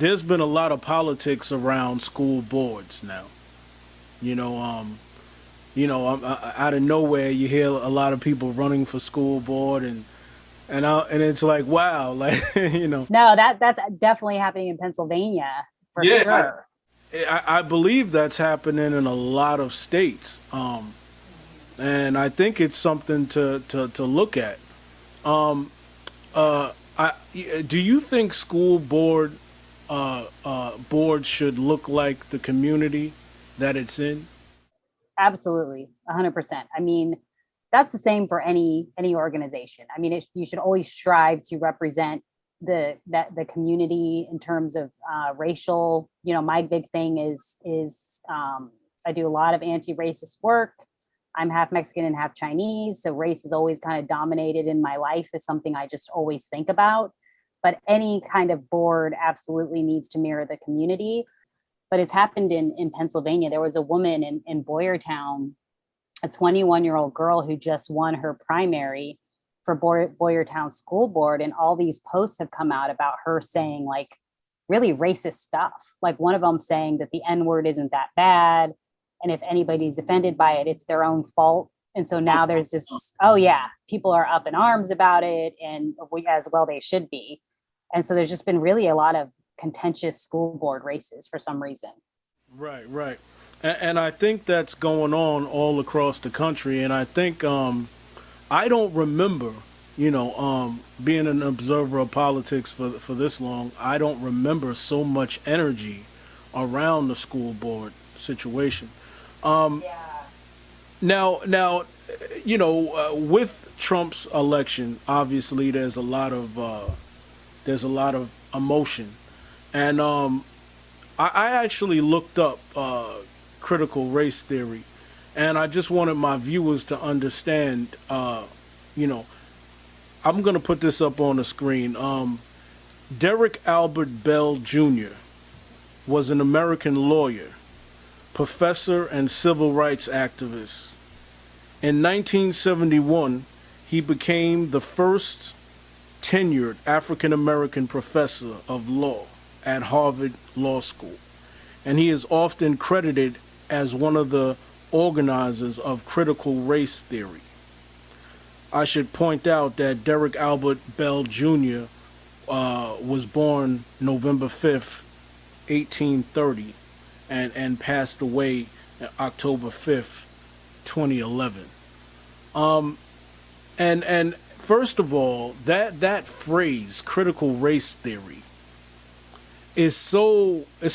there's been a lot of politics around school boards now. You know, out of nowhere you hear a lot of people running for school board, and it's like wow, like No, that's definitely happening in Pennsylvania for yeah, sure. I believe that's happening in a lot of states, and I think it's something to look at. Um, do you think school board should look like the community that it's in? Absolutely, 100%. I mean, that's the same for any organization. I mean, you should always strive to represent the community in terms of racial. You know, my big thing is I do a lot of anti-racist work. I'm half Mexican and half Chinese, so race is always kind of dominated in my life. Is something I just always think about. But any kind of board absolutely needs to mirror the community. But it's happened in Pennsylvania. There was a woman in Boyertown, a 21-year-old girl who just won her primary for Boyertown School Board. And all these posts have come out about her saying like really racist stuff. Like one of them saying that the N word isn't that bad. And if anybody's offended by it, it's their own fault. And so now there's this, oh yeah, people are up in arms about it, and as well they should be. And so there's just been really a lot of contentious school board races for some reason. Right, right. And I think that's going on all across the country. And I think I don't remember, being an observer of politics for this long. I don't remember so much energy around the school board situation. Um, Yeah. now, with Trump's election, obviously there's a lot of emotion, and I actually looked up critical race theory, and I just wanted my viewers to understand. You know, I'm gonna put this up on the screen. Derek Albert Bell Jr. was an American lawyer, professor, and civil rights activist. In 1971, he became the first tenured African American professor of law at Harvard Law School, and he is often credited as one of the organizers of critical race theory. I should point out that Derek Albert Bell Jr. Was born November 5th, 1830, and passed away October 5th, 2011. Um, and first of all, that phrase, critical race theory, it's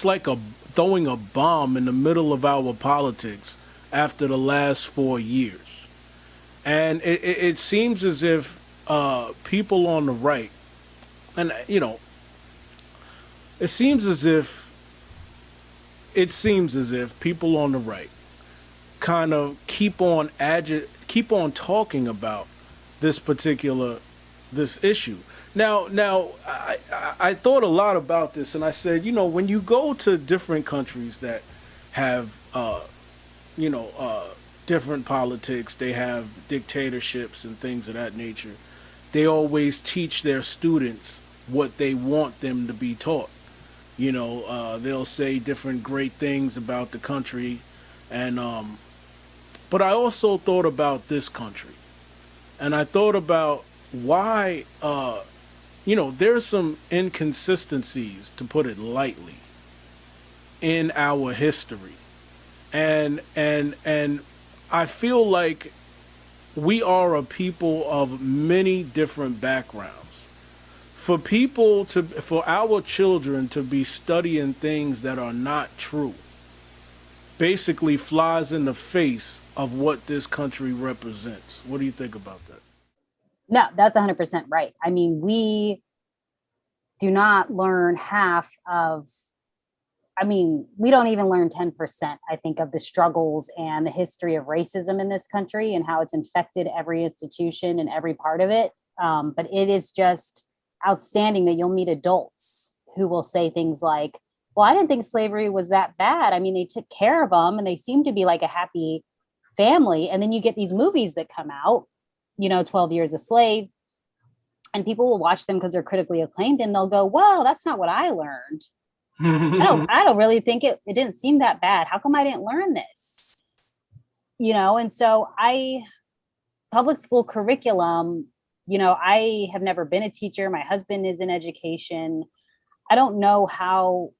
like a throwing a bomb in the middle of our politics after the last 4 years. And it seems as if people on the right, and it seems as if it seems as if people on the right kind of keep on talking about this particular this issue. Now, I thought a lot about this, and I said, when you go to different countries that have, you know, different politics, they have dictatorships and things of that nature. They always teach their students what they want them to be taught. They'll say different great things about the country, and but I also thought about this country, and I thought about why there's some inconsistencies, to put it lightly, in our history, and I feel like we are a people of many different backgrounds. For our children to be studying things that are not true basically flies in the face of what this country represents. What do you think about that? No, that's 100% right. I mean, we do not learn half of, I mean, we don't even learn 10%, I think, of the struggles and the history of racism in this country and how it's infected every institution and every part of it. But it is just outstanding that you'll meet adults who will say things like, well, I didn't think slavery was that bad. I mean, they took care of them and they seem to be like a happy family. And then you get these movies that come out, 12 Years a Slave, and people will watch them because they're critically acclaimed and they'll go, well, that's not what I learned. I don't really think it didn't seem that bad. How come I didn't learn this? And so public school curriculum, I have never been a teacher. My husband is in education. I don't know how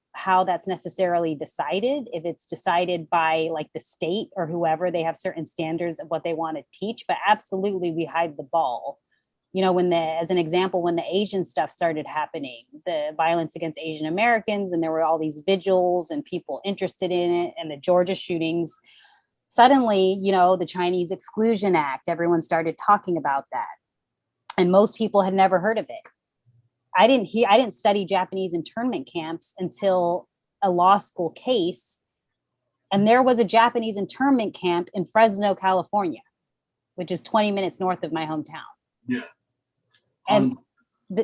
that's necessarily decided, if it's decided by like the state or whoever. They have certain standards of what they want to teach, but absolutely we hide the ball. As an example, when the Asian stuff started happening, the violence against Asian Americans, and there were all these vigils and people interested in it, and the Georgia shootings, suddenly, the Chinese Exclusion Act, everyone started talking about that. And most people had never heard of it. I didn't study Japanese internment camps until a law school case. And there was a Japanese internment camp in Fresno, California, which is 20 minutes north of my hometown. Yeah. And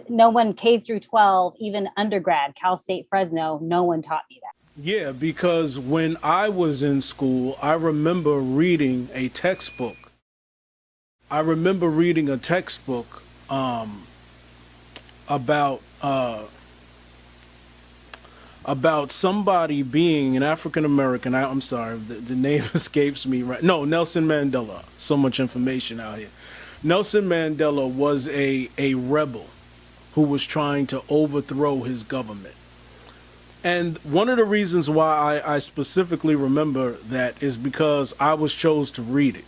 no one, K through 12, even undergrad, Cal State Fresno, no one taught me that. Yeah, because when I was in school, I remember reading a textbook. About somebody being an African American. I'm sorry, the name escapes me right. No, Nelson Mandela. So much information out here. Nelson Mandela was a rebel who was trying to overthrow his government. And one of the reasons why I specifically remember that is because I was chose to read it.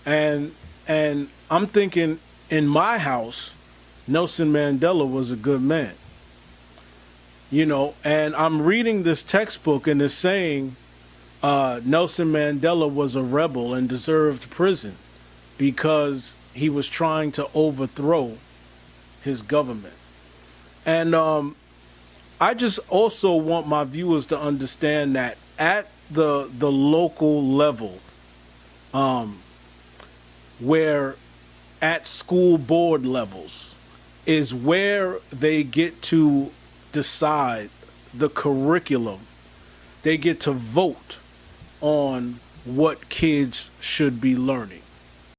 And I'm thinking, in my house, Nelson Mandela was a good man. And I'm reading this textbook and it's saying Nelson Mandela was a rebel and deserved prison because he was trying to overthrow his government. And I just also want my viewers to understand that at the local level, where at school board levels is where they get to decide the curriculum. They get to vote on what kids should be learning.